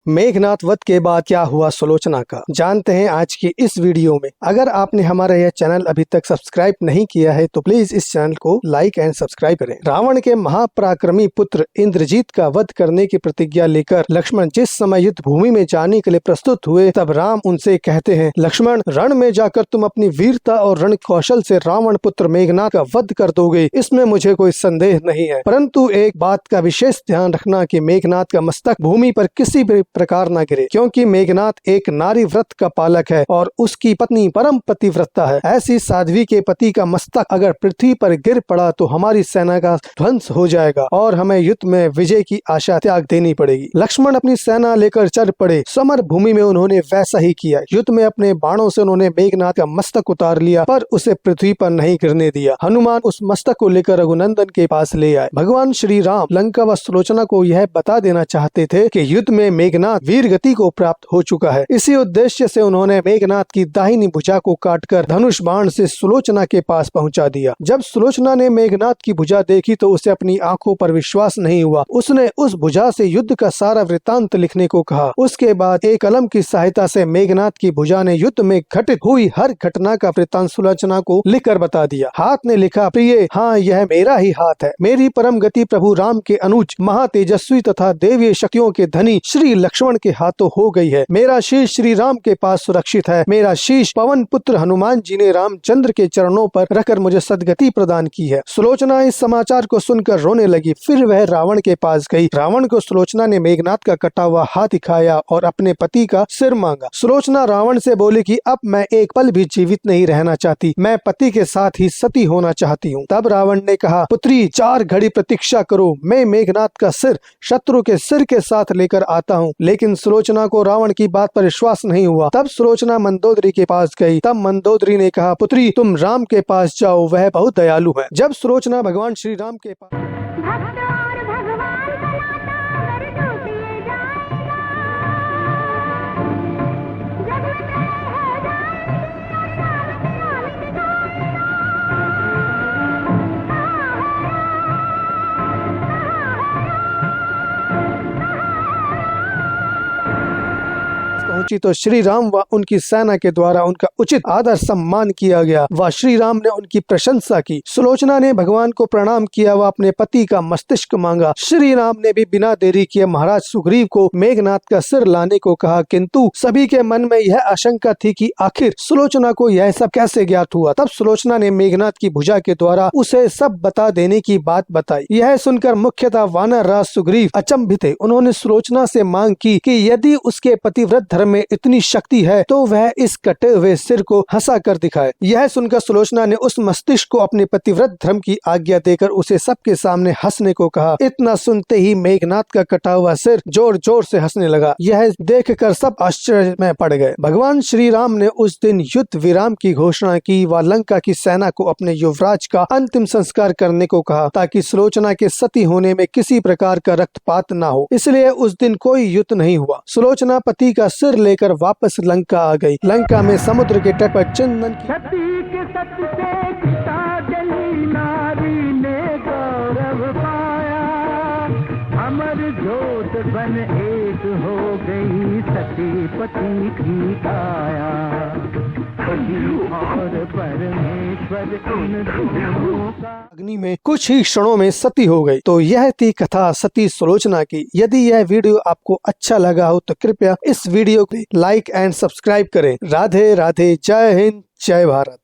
मेघनाथ वध के बाद क्या हुआ सुलोचना का, जानते हैं आज की इस वीडियो में। अगर आपने हमारा यह चैनल अभी तक सब्सक्राइब नहीं किया है तो प्लीज इस चैनल को लाइक एंड सब्सक्राइब करें। रावण के महापराक्रमी पुत्र इंद्रजीत का वध करने की प्रतिज्ञा लेकर लक्ष्मण जिस समय युद्ध भूमि में जाने के लिए प्रस्तुत हुए, तब राम उनसे कहते हैं, लक्ष्मण, रण में जाकर तुम अपनी वीरता और रण कौशल से रावण पुत्र मेघनाथ का वध कर दोगे, इसमें मुझे कोई संदेह नहीं है। परंतु एक बात का विशेष ध्यान रखना कि मेघनाथ का मस्तक भूमि पर किसी भी प्रकार न गिरे, क्योंकि मेघनाथ एक नारी व्रत का पालक है और उसकी पत्नी परम पतिव्रता है। ऐसी साध्वी के पति का मस्तक अगर पृथ्वी पर गिर पड़ा तो हमारी सेना का ध्वंस हो जाएगा और हमें युद्ध में विजय की आशा त्याग देनी पड़ेगी। लक्ष्मण अपनी सेना लेकर चल पड़े। समर भूमि में उन्होंने वैसा ही किया। युद्ध में अपने बाणों से उन्होंने मेघनाथ का मस्तक उतार लिया, पर उसे पृथ्वी पर नहीं गिरने दिया। हनुमान उस मस्तक को लेकर रघुनंदन के पास ले आए। भगवान श्री राम लंका व सुलोचना को यह बता देना चाहते थे कि युद्ध में मेघनाथ वीर गति को प्राप्त हो चुका है। इसी उद्देश्य से उन्होंने मेघनाथ की दाहिनी भुजा को काटकर धनुष बाण से सुलोचना के पास पहुंचा दिया। जब सुलोचना ने मेघनाथ की भुजा देखी तो उसे अपनी आंखों पर विश्वास नहीं हुआ। उसने उस भुजा से युद्ध का सारा वृतांत लिखने को कहा। उसके बाद एक कलम की सहायता से मेघनाथ की भुजा ने युद्ध में घटित हुई हर घटना का वृतांत सुलोचना को लिखकर बता दिया। हाथ ने लिखा, प्रिय, हाँ, यह मेरा ही हाथ है। मेरी परम गति प्रभु राम के अनुज, महातेजस्वी तथा देवीय शक्तियों के धनी श्री लक्ष्मण के हाथों हो गई है। मेरा शीश श्री राम के पास सुरक्षित है। मेरा शीश पवन पुत्र हनुमान जी ने रामचंद्र के चरणों पर रखकर मुझे सदगति प्रदान की है। सुलोचना इस समाचार को सुनकर रोने लगी। फिर वह रावण के पास गई। रावण को सुलोचना ने मेघनाथ का कटा हुआ हाथ दिखाया और अपने पति का सिर मांगा। सुलोचना रावण से बोली कि अब मैं एक पल भी जीवित नहीं रहना चाहती, मैं पति के साथ ही सती होना चाहती हूँ। तब रावण ने कहा, पुत्री, 4 घड़ी प्रतीक्षा करो, मैं मेघनाथ का सिर शत्रु के सिर के साथ लेकर आता हूँ। लेकिन सुलोचना को रावण की बात पर विश्वास नहीं हुआ। तब सुलोचना मंदोदरी के पास गई। तब मंदोदरी ने कहा, पुत्री, तुम राम के पास जाओ, वह बहुत दयालु है। जब सुलोचना भगवान श्री राम के पास पहुंची तो श्री राम व उनकी सेना के द्वारा उनका उचित आदर सम्मान किया गया व श्री राम ने उनकी प्रशंसा की। सुलोचना ने भगवान को प्रणाम किया व अपने पति का मस्तिष्क मांगा। श्री राम ने भी बिना देरी किए महाराज सुग्रीव को मेघनाथ का सिर लाने को कहा, किंतु सभी के मन में यह आशंका थी कि आखिर सुलोचना को यह सब कैसे ज्ञात हुआ। तब सुलोचना ने मेघनाथ की भुजा के द्वारा उसे सब बता देने की बात बताई। यह सुनकर मुख्यतः वानर राज सुग्रीव अचंभित थे। उन्होंने सुलोचना से मांग की कि यदि उसके पतिव्रत धर्म में इतनी शक्ति है तो वह इस कटे हुए सिर को हंसा कर दिखाए। यह सुनकर सुलोचना ने उस मस्तिष्क को अपने पतिव्रत धर्म की आज्ञा देकर उसे सबके सामने हंसने को कहा। इतना सुनते ही मेघनाथ का कटा हुआ सिर जोर जोर से हंसने लगा। यह देखकर सब आश्चर्य में पड़ गए। भगवान श्री राम ने उस दिन युद्ध विराम की घोषणा की व लंका की सेना को अपने युवराज का अंतिम संस्कार करने को कहा, ताकि सुलोचना के सती होने में किसी प्रकार का रक्तपात न हो। इसलिए उस दिन कोई युद्ध नहीं हुआ। सुलोचना पति का सिर लेकर वापस लंका आ गई। लंका में समुद्र के तट पर चंदन की सती के सत से पिता जली नारी ने गौरव पाया, अमर ज्योत बन एक हो गई सती पति की काया। और परमेश्वर इन दोनों का अग्नि में कुछ ही क्षणों में सती हो गई। तो यह थी कथा सती सुलोचना की। यदि यह वीडियो आपको अच्छा लगा हो तो कृपया इस वीडियो को लाइक एंड सब्सक्राइब करें। राधे राधे, जय हिंद, जय भारत।